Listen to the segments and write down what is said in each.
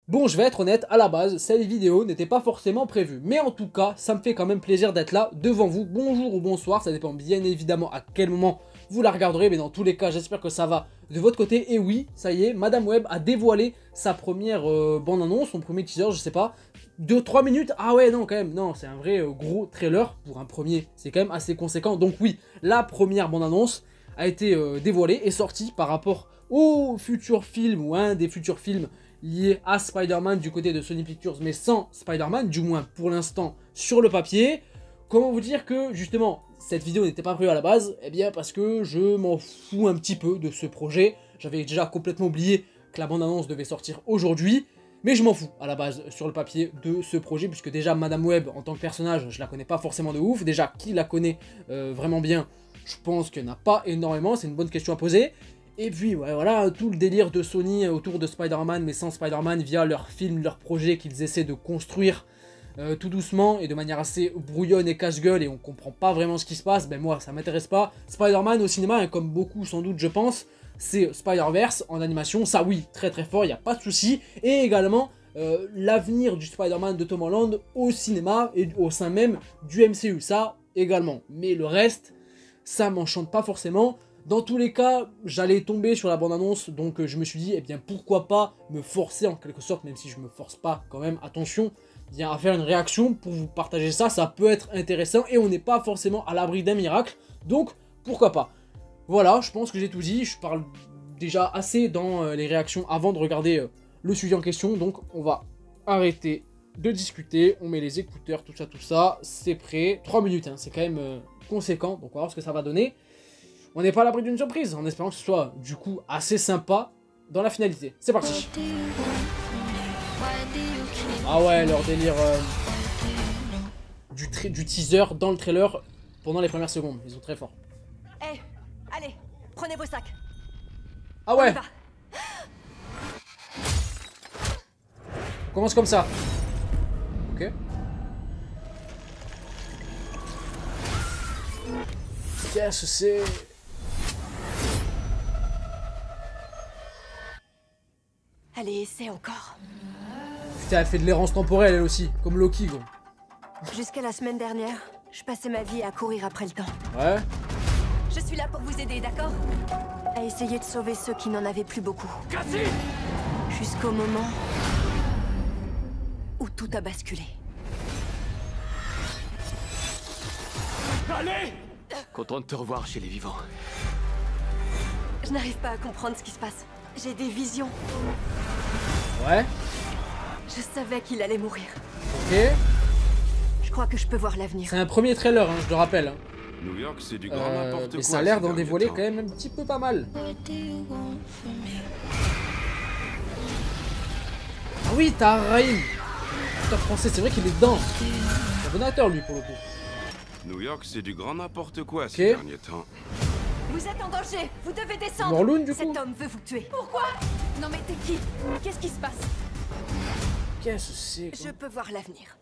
Bon, je vais être honnête, à la base, cette vidéo n'était pas forcément prévue. Mais en tout cas, ça me fait quand même plaisir d'être là devant vous. Bonjour ou bonsoir, ça dépend bien évidemment à quel moment vous la regarderez. Mais dans tous les cas, j'espère que ça va de votre côté. Et oui, ça y est, Madame Web a dévoilé sa première bande-annonce, son premier teaser, je sais pas. 2-3 minutes, ah ouais, non, quand même, non, c'est un vrai gros trailer pour un premier. C'est quand même assez conséquent. Donc oui, la première bande-annonce a été dévoilée et sortie par rapport au futur film ou un des futurs films lié à Spider-Man du côté de Sony Pictures, mais sans Spider-Man, du moins pour l'instant sur le papier. Comment vous dire que justement cette vidéo n'était pas prévue à la base? Eh bien parce que je m'en fous un petit peu de ce projet. J'avais déjà complètement oublié que la bande-annonce devait sortir aujourd'hui, mais je m'en fous à la base sur le papier de ce projet, puisque déjà Madame Web en tant que personnage, je la connais pas forcément de ouf. Déjà, qui la connaît vraiment bien? Je pense qu'il n'y en a pas énormément, c'est une bonne question à poser. Et puis, ouais, voilà, tout le délire de Sony autour de Spider-Man, mais sans Spider-Man, via leurs films, leurs projets qu'ils essaient de construire tout doucement et de manière assez brouillonne et casse-gueule, et on comprend pas vraiment ce qui se passe, ben moi, ça m'intéresse pas. Spider-Man au cinéma, hein, comme beaucoup sans doute, je pense, c'est Spider-Verse en animation, ça oui, très très fort, il n'y a pas de souci. Et également, l'avenir du Spider-Man de Tom Holland au cinéma et au sein même du MCU, ça également. Mais le reste, ça m'enchante pas forcément. Dans tous les cas, j'allais tomber sur la bande-annonce, donc je me suis dit, eh bien pourquoi pas me forcer en quelque sorte, même si je me force pas quand même, attention, bien à faire une réaction pour vous partager ça, ça peut être intéressant et on n'est pas forcément à l'abri d'un miracle, donc pourquoi pas. Voilà, je pense que j'ai tout dit, je parle déjà assez dans les réactions avant de regarder le sujet en question, donc on va arrêter de discuter, on met les écouteurs, tout ça, c'est prêt, 3 minutes, hein, c'est quand même conséquent, donc on va voir ce que ça va donner. On n'est pas à l'abri d'une surprise, en espérant que ce soit du coup assez sympa dans la finalité. C'est parti. Ah ouais, leur délire du teaser dans le trailer pendant les premières secondes, ils sont très forts. Hey, allez, prenez vos sacs. Ah ouais. On commence comme ça. Ok. Qu'est-ce que c'est? Allez, essaie encore. Putain, elle fait de l'errance temporelle elle aussi, comme Loki gros. Jusqu'à la semaine dernière, je passais ma vie à courir après le temps. Ouais. Je suis là pour vous aider, d'accord? À essayer de sauver ceux qui n'en avaient plus beaucoup. Jusqu'au moment où tout a basculé. Allez! Content de te revoir chez les vivants. Je n'arrive pas à comprendre ce qui se passe. J'ai des visions. Ouais. Je savais qu'il allait mourir. Ok. Je crois que je peux voir l'avenir. C'est un premier trailer, hein, je le rappelle. New York, c'est du grand n'importe quoi. Mais ça a l'air ces d'en derniers dévoiler temps. quand même un petit peu pas mal. Ah oui, t'as Raïm. Acteur français, c'est vrai qu'il est dedans. C'est un bon acteur lui pour le coup. New York, c'est du grand n'importe quoi Ok. ces derniers temps. Vous êtes en danger. Vous devez descendre. Morlun du coup. Cet homme veut vous tuer. Pourquoi? Non mais t'es qui? Qu'est-ce qui se passe? Qu'est-ce que c'est quoi? Je peux voir l'avenir.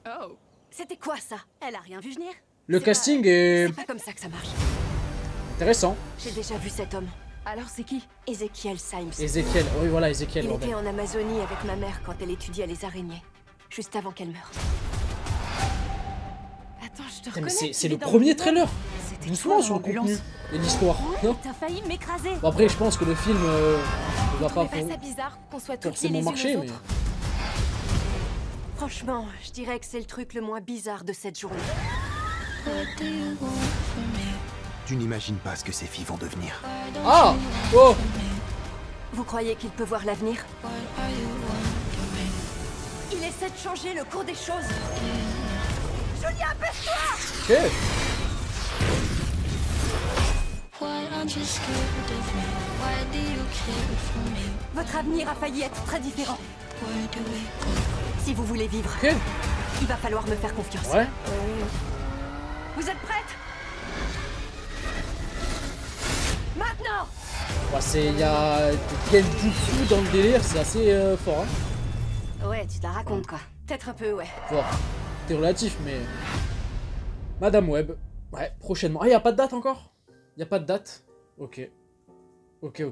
Oh. C'était quoi ça? Elle a rien vu venir? Le C'est casting pas- est C'est pas comme ça que ça marche. intéressant. J'ai déjà vu cet homme. Alors c'est qui? Ezekiel Symes. Ézéchiel, oui voilà Ézéchiel, Il bordel. était en Amazonie avec ma mère quand elle étudiait les araignées. Juste avant qu'elle meure. Attends, je te Putain, mais reconnais. c'est tu le vis dans premier le trailer. C'était Doucement toi, sur le l'ambulance. contenu et l'histoire. Non. T'as failli m'écraser. Bon après je pense que le film ne va pas trouvez pas ça bizarre qu'on soit tous liés forcément les unes marcher, aux mais... autres? Franchement, je dirais que c'est le truc le moins bizarre de cette journée. Tu n'imagines pas ce que ces filles vont devenir. Ah. Oh. Vous croyez qu'il peut voir l'avenir? Il essaie de changer le cours des choses. Julia, apaise-toi! Ok. Votre avenir a failli être très différent. Si vous voulez vivre, Ok. il va falloir me faire confiance. Ouais. Vous êtes prête? Maintenant! Ouais, c'est... Il y a des genjutsu dans le délire, c'est assez fort. Hein. Ouais, tu te la racontes quoi. Peut-être un peu, ouais. Fort. C'est relatif, mais... Madame Web. Ouais, prochainement. Ah, y a pas de date encore? Y a pas de date? Ok. Ok.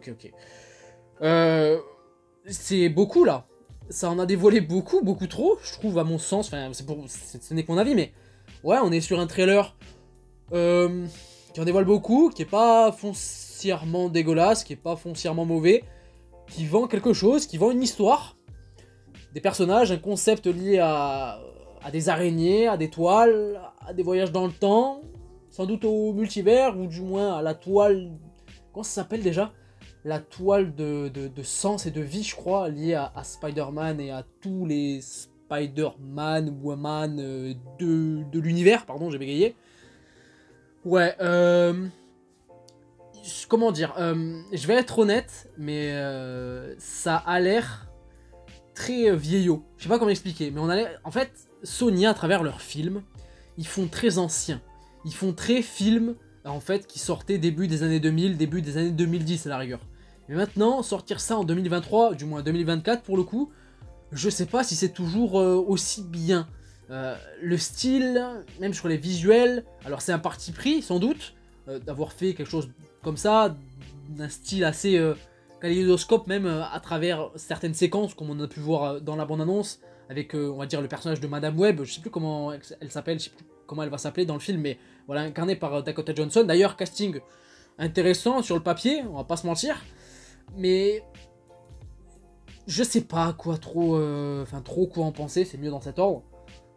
c'est beaucoup là. Ça en a dévoilé beaucoup, beaucoup trop, je trouve, à mon sens. Enfin, ce n'est que mon avis, mais ouais, on est sur un trailer qui en dévoile beaucoup, qui est pas foncièrement dégueulasse, qui est pas foncièrement mauvais, qui vend quelque chose, qui vend une histoire, des personnages, un concept lié à des araignées, à des toiles, à des voyages dans le temps, sans doute au multivers, ou du moins à la toile... Comment ça s'appelle déjà ? La toile de sens et de vie, je crois, liée à Spider-Man et à tous les Spider-Man, Woman de l'univers, pardon, j'ai bégayé. Ouais, comment dire, je vais être honnête, mais ça a l'air très vieillot. Je sais pas comment expliquer, mais en fait, Sony, à travers leurs films, ils font très anciens. Ils font très films, en fait, qui sortaient début des années 2000, début des années 2010 à la rigueur. Mais maintenant, sortir ça en 2023, du moins 2024 pour le coup, je sais pas si c'est toujours aussi bien. Le style, même sur les visuels, alors c'est un parti pris sans doute, d'avoir fait quelque chose comme ça, d'un style assez kaléidoscope même à travers certaines séquences, comme on a pu voir dans la bande-annonce, avec on va dire le personnage de Madame Web, je sais plus comment elle s'appelle, je sais plus comment elle va s'appeler dans le film, mais voilà, incarnée par Dakota Johnson. D'ailleurs, casting intéressant sur le papier, on va pas se mentir, mais je sais pas quoi trop quoi en penser, c'est mieux dans cet ordre.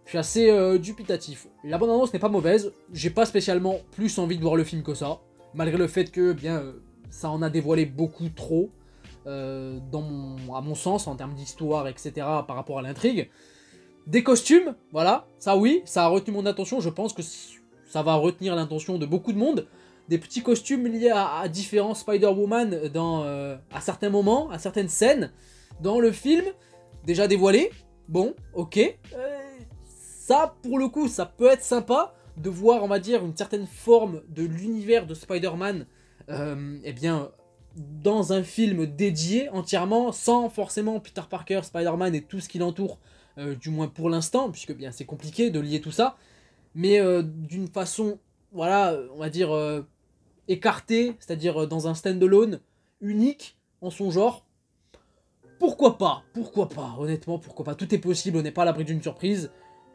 Je suis assez dubitatif. La bande-annonce n'est pas mauvaise, j'ai pas spécialement plus envie de voir le film que ça, malgré le fait que, bien, ça en a dévoilé beaucoup trop, à mon sens, en termes d'histoire, etc., par rapport à l'intrigue. Des costumes, voilà, ça oui, ça a retenu mon attention, je pense que ça va retenir l'attention de beaucoup de monde. Des petits costumes liés à différents Spider-Woman à certains moments, à certaines scènes, dans le film, déjà dévoilés. Bon, ok, ça, pour le coup, ça peut être sympa de voir, on va dire, une certaine forme de l'univers de Spider-Man, eh bien, dans un film dédié entièrement, sans forcément Peter Parker, Spider-Man et tout ce qui l'entoure, du moins pour l'instant, puisque bien c'est compliqué de lier tout ça, mais d'une façon, voilà, on va dire, écartée, c'est-à-dire dans un stand-alone, unique en son genre. Pourquoi pas, honnêtement, pourquoi pas, tout est possible, on n'est pas à l'abri d'une surprise,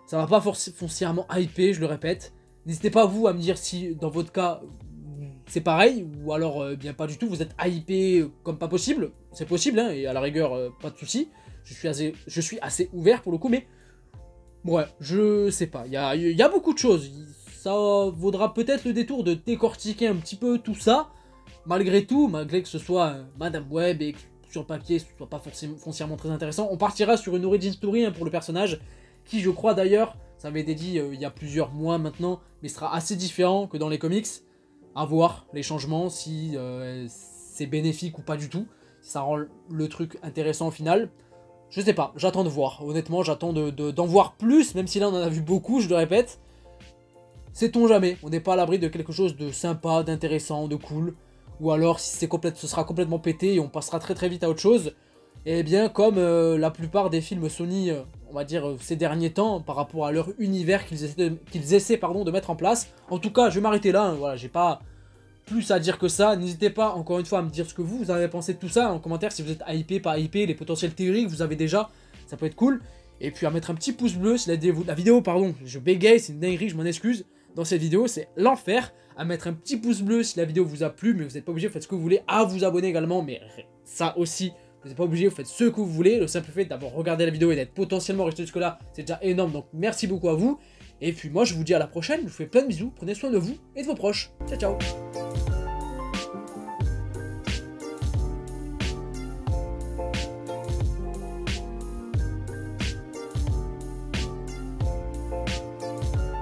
ça va pas foncièrement hyper, je le répète. N'hésitez pas vous à me dire si dans votre cas c'est pareil, ou alors bien pas du tout, vous êtes hypé comme pas possible, c'est possible, hein, et à la rigueur, pas de soucis, je suis assez ouvert pour le coup, mais ouais, je sais pas, il y a beaucoup de choses, ça vaudra peut-être le détour de décortiquer un petit peu tout ça, malgré tout, malgré que ce soit Madame Web et que sur le papier ce soit pas foncièrement très intéressant, on partira sur une origin story hein, pour le personnage, qui je crois d'ailleurs, ça avait été dit il y a plusieurs mois maintenant, mais sera assez différent que dans les comics. À voir les changements, si c'est bénéfique ou pas du tout, si ça rend le truc intéressant au final. Je sais pas, j'attends de voir, honnêtement j'attends d'en voir plus, même si là on en a vu beaucoup, je le répète. Sait-on jamais, on n'est pas à l'abri de quelque chose de sympa, d'intéressant, de cool, ou alors si ce sera complètement pété et on passera très très vite à autre chose. Et bien comme la plupart des films Sony, on va dire ces derniers temps, par rapport à leur univers qu'ils essaient de mettre en place. En tout cas, je vais m'arrêter là, hein, voilà, j'ai pas plus à dire que ça. N'hésitez pas, encore une fois, à me dire ce que vous avez pensé de tout ça en commentaire, si vous êtes hypé, pas hypé, les potentielles théories que vous avez déjà, ça peut être cool. Et puis à mettre un petit pouce bleu si la vidéo, pardon, je bégaye, c'est une dinguerie, je m'en excuse. Dans cette vidéo, c'est l'enfer. À mettre un petit pouce bleu si la vidéo vous a plu, mais vous n'êtes pas obligé, vous faites ce que vous voulez, à vous abonner également, mais ça aussi, vous n'êtes pas obligé, vous faites ce que vous voulez. Le simple fait d'avoir regardé la vidéo et d'être potentiellement resté jusque là, c'est déjà énorme, donc merci beaucoup à vous. Et puis moi je vous dis à la prochaine, je vous fais plein de bisous, prenez soin de vous et de vos proches. Ciao ciao.